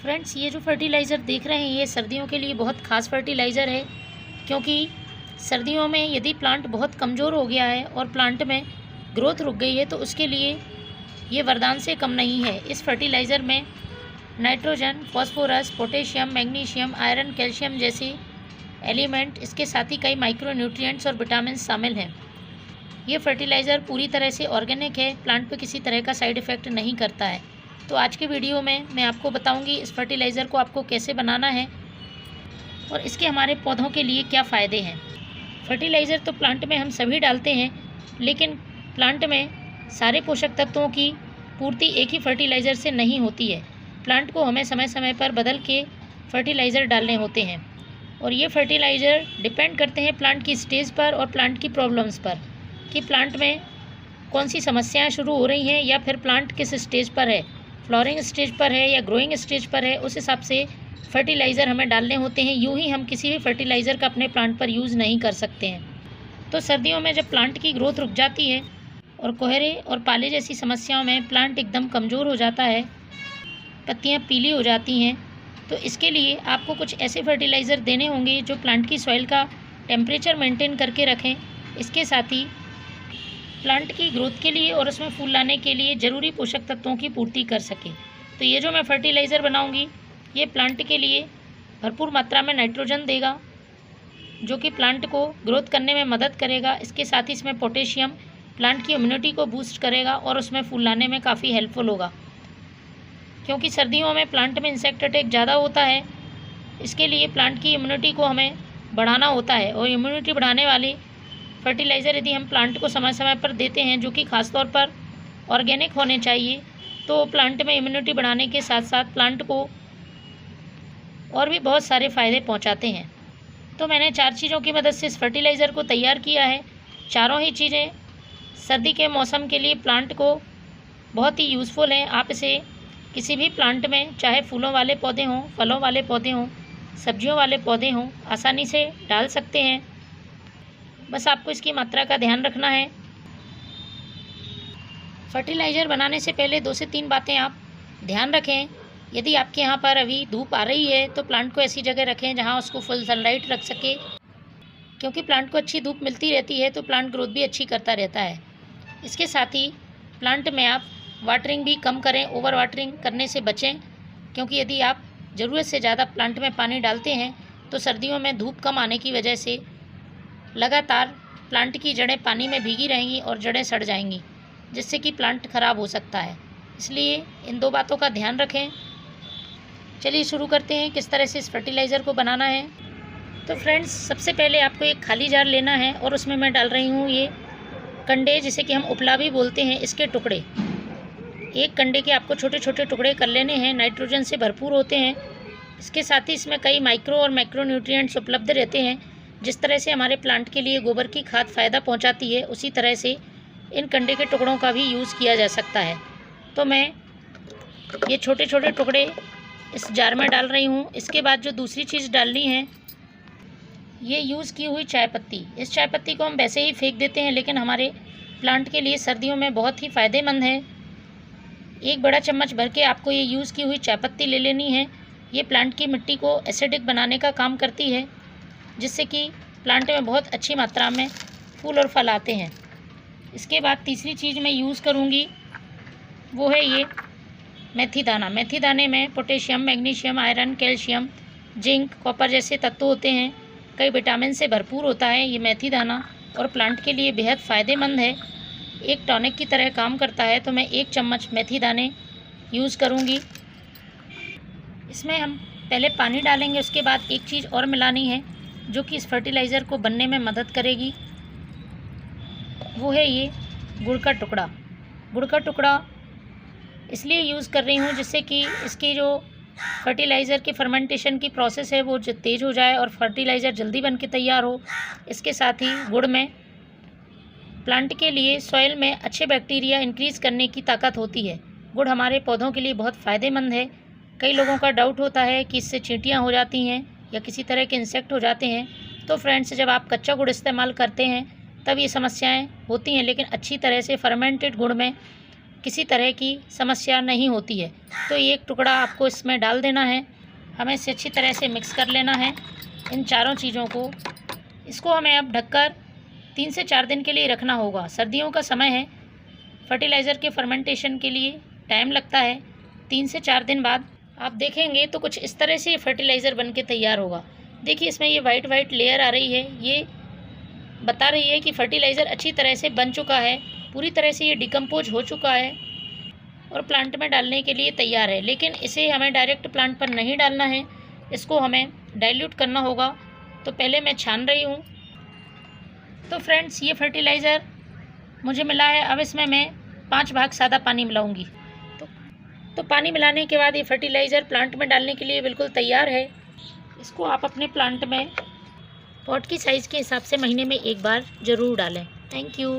Friends, ये जो fertiliser देख रहे हैं ये सर्दियों के लिए बहुत ख़ास फर्टिलाइज़र है, क्योंकि सर्दियों में यदि प्लांट बहुत कमज़ोर हो गया है और प्लांट में ग्रोथ रुक गई है तो उसके लिए ये वरदान से कम नहीं है। इस फर्टिलाइज़र में nitrogen, phosphorus, potassium, magnesium, iron, calcium जैसे एलिमेंट, इसके साथ ही कई माइक्रो न्यूट्रिएंट्स और विटामिन शामिल हैं। ये फर्टिलाइज़र पूरी तरह से ऑर्गेनिक है, प्लांट पे किसी तरह का साइड इफ़ेक्ट नहीं करता है। तो आज के वीडियो में मैं आपको बताऊंगी इस फर्टिलाइज़र को आपको कैसे बनाना है और इसके हमारे पौधों के लिए क्या फ़ायदे हैं। फर्टिलाइज़र तो प्लांट में हम सभी डालते हैं, लेकिन प्लांट में सारे पोषक तत्वों की पूर्ति एक ही फर्टिलाइज़र से नहीं होती है। प्लांट को हमें समय समय पर बदल के फर्टिलाइज़र डालने होते हैं और ये फर्टिलाइज़र डिपेंड करते हैं प्लांट की स्टेज पर और प्लांट की प्रॉब्लम्स पर, कि प्लांट में कौन सी समस्याएं शुरू हो रही हैं या फिर प्लांट किस स्टेज पर है, फ्लावरिंग स्टेज पर है या ग्रोइंग स्टेज पर है। उस हिसाब से फर्टिलाइज़र हमें डालने होते हैं। यूँ ही हम किसी भी फर्टिलाइज़र का अपने प्लांट पर यूज़ नहीं कर सकते हैं। तो सर्दियों में जब प्लांट की ग्रोथ रुक जाती है और कोहरे और पाले जैसी समस्याओं में प्लांट एकदम कमज़ोर हो जाता है, पत्तियाँ पीली हो जाती हैं, तो इसके लिए आपको कुछ ऐसे फर्टिलाइज़र देने होंगे जो प्लांट की सॉइल का टेम्परेचर मेंटेन करके रखें। इसके साथ ही प्लांट की ग्रोथ के लिए और उसमें फूल लाने के लिए ज़रूरी पोषक तत्वों की पूर्ति कर सके। तो ये जो मैं फर्टिलाइज़र बनाऊंगी ये प्लांट के लिए भरपूर मात्रा में नाइट्रोजन देगा, जो कि प्लांट को ग्रोथ करने में मदद करेगा। इसके साथ ही इसमें पोटेशियम प्लांट की इम्यूनिटी को बूस्ट करेगा और उसमें फूल लाने में काफ़ी हेल्पफुल होगा, क्योंकि सर्दियों में प्लांट में इंसेक्ट अटैक ज़्यादा होता है। इसके लिए प्लांट की इम्यूनिटी को हमें बढ़ाना होता है और इम्यूनिटी बढ़ाने वाली फर्टिलाइज़र यदि हम प्लांट को समय समय पर देते हैं, जो कि ख़ासतौर पर ऑर्गेनिक होने चाहिए, तो प्लांट में इम्यूनिटी बढ़ाने के साथ साथ प्लांट को और भी बहुत सारे फ़ायदे पहुंचाते हैं। तो मैंने 4 चीज़ों की मदद से इस फर्टिलाइज़र को तैयार किया है। चारों ही चीज़ें सर्दी के मौसम के लिए प्लांट को बहुत ही यूज़फुल हैं। आप इसे किसी भी प्लांट में, चाहे फूलों वाले पौधे हों, फलों वाले पौधे हों, सब्जियों वाले पौधे हों, आसानी से डाल सकते हैं। बस आपको इसकी मात्रा का ध्यान रखना है। फर्टिलाइज़र बनाने से पहले 2 से 3 बातें आप ध्यान रखें। यदि आपके यहाँ पर अभी धूप आ रही है तो प्लांट को ऐसी जगह रखें जहाँ उसको फुल सनलाइट रख सके, क्योंकि प्लांट को अच्छी धूप मिलती रहती है तो प्लांट ग्रोथ भी अच्छी करता रहता है। इसके साथ ही प्लांट में आप वाटरिंग भी कम करें, ओवर वाटरिंग करने से बचें, क्योंकि यदि आप ज़रूरत से ज़्यादा प्लांट में पानी डालते हैं तो सर्दियों में धूप कम आने की वजह से लगातार प्लांट की जड़ें पानी में भीगी रहेंगी और जड़ें सड़ जाएंगी, जिससे कि प्लांट ख़राब हो सकता है। इसलिए इन 2 बातों का ध्यान रखें। चलिए शुरू करते हैं किस तरह से इस फर्टिलाइज़र को बनाना है। तो फ्रेंड्स, सबसे पहले आपको एक खाली जार लेना है और उसमें मैं डाल रही हूँ ये कंडे, जिसे कि हम उपला भी बोलते हैं, इसके टुकड़े। एक कंडे के आपको छोटे छोटे टुकड़े कर लेने हैं। नाइट्रोजन से भरपूर होते हैं। इसके साथ ही इसमें कई माइक्रो और मैक्रो न्यूट्रिएंट्स उपलब्ध रहते हैं। जिस तरह से हमारे प्लांट के लिए गोबर की खाद फ़ायदा पहुंचाती है, उसी तरह से इन कंडे के टुकड़ों का भी यूज़ किया जा सकता है। तो मैं ये छोटे छोटे टुकड़े इस जार में डाल रही हूँ। इसके बाद जो दूसरी चीज़ डालनी है, ये यूज़ की हुई चाय पत्ती। इस चाय पत्ती को हम वैसे ही फेंक देते हैं, लेकिन हमारे प्लांट के लिए सर्दियों में बहुत ही फ़ायदेमंद है। 1 बड़ा चम्मच भर के आपको ये यूज़ की हुई चाय पत्ती ले लेनी है। ये प्लांट की मिट्टी को एसिडिक बनाने का काम करती है, जिससे कि प्लांट में बहुत अच्छी मात्रा में फूल और फल आते हैं। इसके बाद तीसरी चीज़ मैं यूज़ करूँगी वो है ये मेथी दाना। मेथी दाने में potassium, magnesium, iron, calcium, zinc, copper जैसे तत्व होते हैं। कई विटामिन से भरपूर होता है ये मेथी दाना और प्लांट के लिए बेहद फ़ायदेमंद है। एक टॉनिक की तरह काम करता है। तो मैं 1 चम्मच मेथी दाने यूज़ करूँगी। इसमें हम पहले पानी डालेंगे, उसके बाद एक चीज़ और मिलानी है जो कि इस फर्टिलाइज़र को बनने में मदद करेगी, वो है ये गुड़ का टुकड़ा। गुड़ का टुकड़ा इसलिए यूज़ कर रही हूँ जिससे कि इसकी जो फर्टिलाइज़र के फर्मेंटेशन की प्रोसेस है वो तेज़ हो जाए और फर्टिलाइज़र जल्दी बन के तैयार हो। इसके साथ ही गुड़ में प्लांट के लिए सॉइल में अच्छे बैक्टीरिया इंक्रीज़ करने की ताकत होती है। गुड़ हमारे पौधों के लिए बहुत फ़ायदेमंद है। कई लोगों का डाउट होता है कि इससे चींटियाँ हो जाती हैं या किसी तरह के इंसेक्ट हो जाते हैं। तो फ्रेंड्स, जब आप कच्चा गुड़ इस्तेमाल करते हैं तब ये समस्याएं होती हैं, लेकिन अच्छी तरह से फर्मेंटेड गुड़ में किसी तरह की समस्या नहीं होती है। तो ये एक टुकड़ा आपको इसमें डाल देना है। हमें इसे अच्छी तरह से मिक्स कर लेना है इन चारों चीज़ों को। इसको हमें अब ढककर 3 से 4 दिन के लिए रखना होगा। सर्दियों का समय है, फर्टिलाइज़र के फर्मेंटेशन के लिए टाइम लगता है। 3 से 4 दिन बाद आप देखेंगे तो कुछ इस तरह से ये फर्टिलाइज़र बन के तैयार होगा। देखिए इसमें ये वाइट वाइट लेयर आ रही है, ये बता रही है कि फर्टिलाइज़र अच्छी तरह से बन चुका है, पूरी तरह से ये डिकम्पोज हो चुका है और प्लांट में डालने के लिए तैयार है। लेकिन इसे हमें डायरेक्ट प्लांट पर नहीं डालना है, इसको हमें डाइल्यूट करना होगा। तो पहले मैं छान रही हूँ। तो फ्रेंड्स, ये फर्टिलाइज़र मुझे मिला है। अब इसमें मैं 5 भाग सादा पानी मिलाऊंगी। तो पानी मिलाने के बाद ये फर्टिलाइज़र प्लांट में डालने के लिए बिल्कुल तैयार है। इसको आप अपने प्लांट में पॉट की साइज़ के हिसाब से महीने में 1 बार ज़रूर डालें। Thank you.